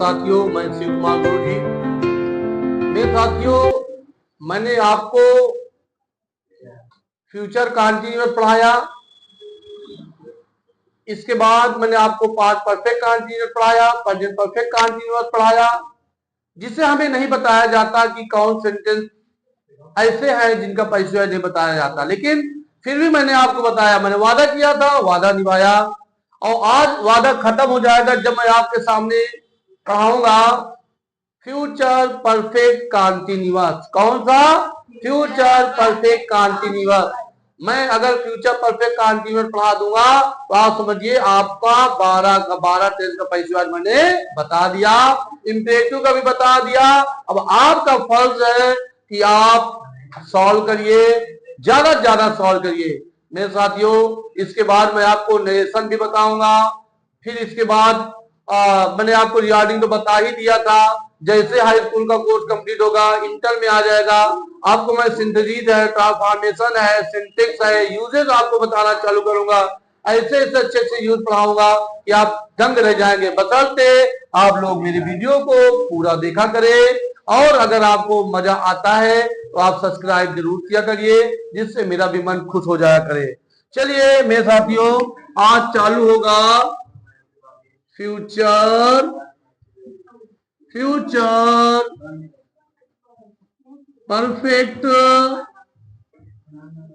साथियों, मैं शिव कुमार गुरु जी। मेरे साथियों, मैंने आपको फ्यूचर कॉन्टिन्यूअस पढ़ाया। इसके बाद मैंने आपको पास्ट परफेक्ट कॉन्टिन्यूअस पढ़ाया, प्रेजेंट परफेक्ट कॉन्टिन्यूअस पढ़ाया, जिसे हमें नहीं बताया जाता कि कौन सेंटेंस ऐसे हैं जिनका परिचय नहीं बताया जाता, लेकिन फिर भी मैंने आपको बताया। मैंने वादा किया था, वादा निभाया, और आज वादा खत्म हो जाएगा जब मैं आपके सामने पढ़ाऊंगा फ्यूचर परफेक्ट कॉन्टिन्यूअस। कौन सा? Future perfect continuous. मैं अगर फ्यूचर परफेक्ट कॉन्टिन्यूअस पढ़ा दूंगा तो आप समझिए आपका 12 का 12 टेंस का परिचय मैंने बता दिया, इंपरेटिव का भी बता दिया। अब आपका फर्ज है कि आप सॉल्व करिए, ज्यादा से ज्यादा सॉल्व करिए मेरे साथियों। इसके बाद मैं आपको नरेशन भी बताऊंगा। फिर इसके बाद मैंने आपको रिगार्डिंग तो बता ही दिया था। जैसे हाई स्कूल का कोर्स कंप्लीट होगा, इंटर में आ जाएगा, आपको मैं सिंथेसिस है, ट्रांसफॉर्मेशन है, सिंटेक्स है, यूजेस आपको बताना चालू करूंगा। ऐसे ऐसे अच्छे अच्छे यूज पढ़ाऊंगा कि आप दंग रह जाएंगे। बशर्ते आप लोग मेरी वीडियो को पूरा देखा करें, और अगर आपको मजा आता है तो आप सब्सक्राइब जरूर किया करिए, जिससे मेरा भी मन खुश हो जाया करे। चलिए मेरे साथियों, आज चालू होगा फ्यूचर परफेक्ट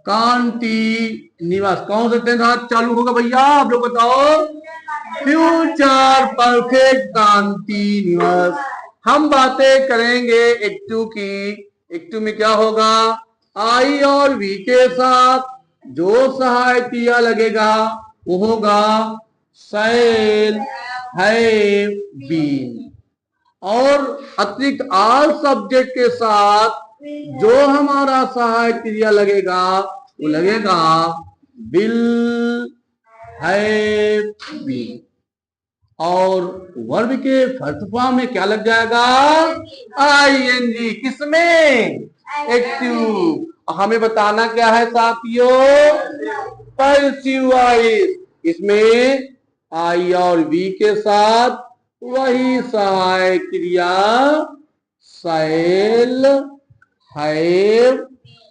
कॉन्टिन्यूअस। कौन सा टेंस आज चालू होगा भैया, आप लोग बताओ? Future perfect continuous. हम बातें करेंगे एक्टिव की। एक्टिव में क्या होगा? आई और वी के साथ जो सहायक क्रिया लगेगा वो होगा शैल, हैव, बीन। और अतिरिक्त आल सब्जेक्ट के साथ जो हमारा सहायक क्रिया लगेगा वो लगेगा विल, हैव, बीन। और वर्ब के फर्स्ट फॉर्म में क्या लग जाएगा? आईएनजी। किसमें? एक्टिव। हमें बताना क्या है साथियों? Passive voice. इसमें आई और वी के साथ वही सहायक क्रिया शैल, हैव,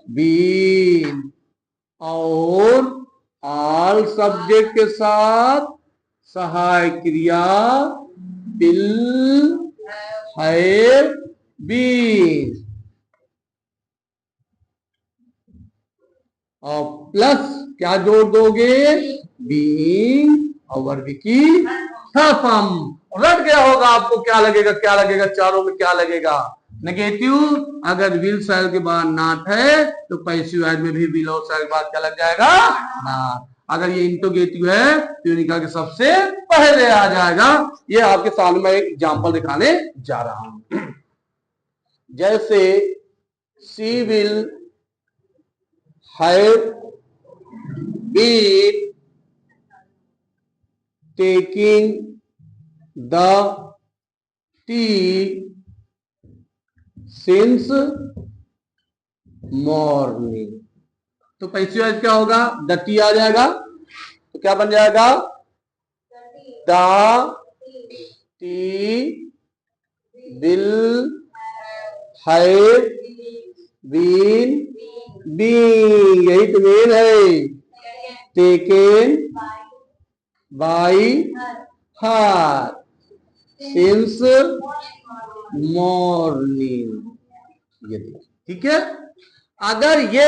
बीन, और ऑल सब्जेक्ट के साथ सहायक क्रिया विल, हैव, बीन, और प्लस क्या जोड़ दोगे? बीइंग और वर्ब की थर्ड फॉर्म। रट गया होगा आपको, क्या लगेगा, क्या लगेगा, चारों में क्या लगेगा? नेगेटिव। अगर विल शैल के बाद नॉट है तो पैसिव में भी विल और शैल के बाद क्या लग जाएगा? नॉट। अगर ये इंटरोगेटिव है तो यूनिका के सबसे पहले आ जाएगा। ये आपके सामने मैं एक एग्जांपल दिखाने जा रहा हूं। जैसे she will have been taking the tea since morning. तो पैसिव क्या होगा? द टी आ जाएगा, तो क्या बन जाएगा? The tea will have been being, यही तो मेन है, taken by her since morning. ये ठीक है। अगर ये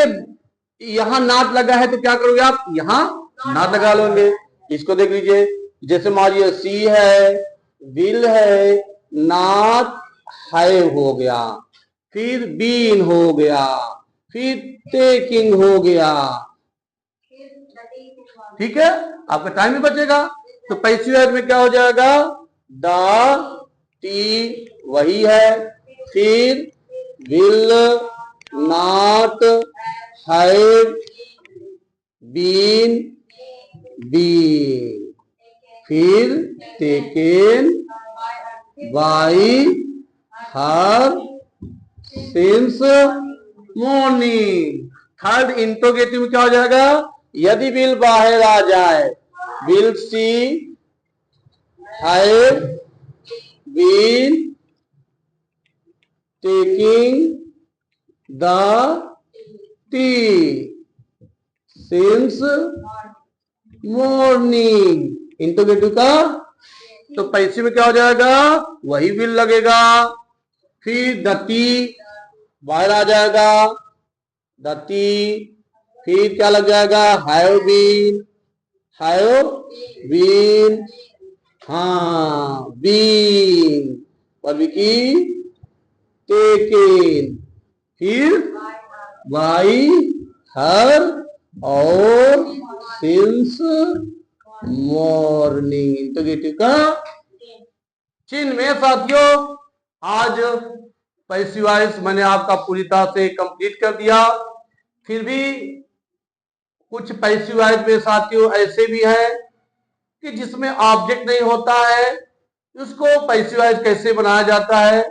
यहां नाट लगा है तो क्या करोगे आप? यहां नाट लगा लोगे। इसको देख लीजिए, जैसे मान लीजिए सी है, विल है, नॉट, हैव हो गया, फिर बीन हो गया, फिर टेकिंग हो गया। ठीक है, आपका टाइम भी बचेगा। तो पैसिव में क्या हो जाएगा? द टी वही है, फिर will, not, have, been, being, फिर taken by her since morning. Third interrogative में क्या हो जाएगा? यदि विल बाहर आ जाए, will she have been taking the tea since morning. Interrogative का तो पैसे में क्या हो जाएगा, वही विल लगेगा, फिर द टी बाहर आ जाएगा, द टी, फिर क्या लग जाएगा, हैव बीन, हाँ बीन, पर विकी टेकन, फिर बाई हर और सिंस मॉर्निंग। इंटरोगेटिव का चिन्ह में साथियों आज पैसिव वॉइस मैंने आपका पूरी तरह से कंप्लीट कर दिया। फिर भी कुछ पैसिव वॉइस में साथियों ऐसे भी है कि जिसमें ऑब्जेक्ट नहीं होता है, उसको पैसिव वॉइस कैसे बनाया जाता है।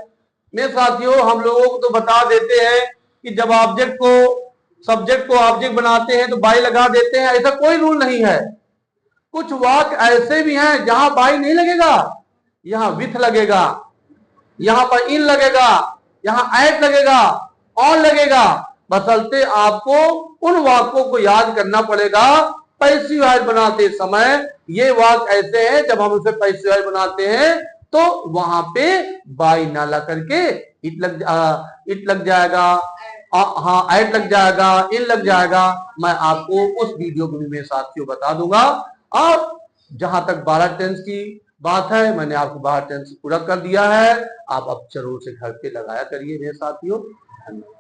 मैं साथियों हम लोगों को तो बता देते हैं कि जब ऑब्जेक्ट को सब्जेक्ट को ऑब्जेक्ट बनाते हैं तो बाई लगा देते हैं, ऐसा कोई रूल नहीं है। कुछ वाक्य ऐसे भी हैं जहां बाई नहीं लगेगा, यहां विथ लगेगा, यहां पर इन लगेगा, यहां एट लगेगा, ऑन लगेगा। बसलते आपको उन वाक्यों को याद करना पड़ेगा पैसिव वॉइस बनाते समय। ये वाक्य ऐसे हैं जब हम उसे पैसिव वॉइस बनाते हैं तो वहां पे बाई ना लग करके इट लग जाएगा, हाँ एट लग जाएगा, इन लग जाएगा। मैं आपको उस वीडियो को भी मेरे साथियों बता दूंगा। और जहां तक 12 टेंस की बात है, मैंने आपको 12 टेंस पूरा कर दिया है। आप अब जरूर से घर पे लगाया करिए मेरे साथियों। धन्यवाद।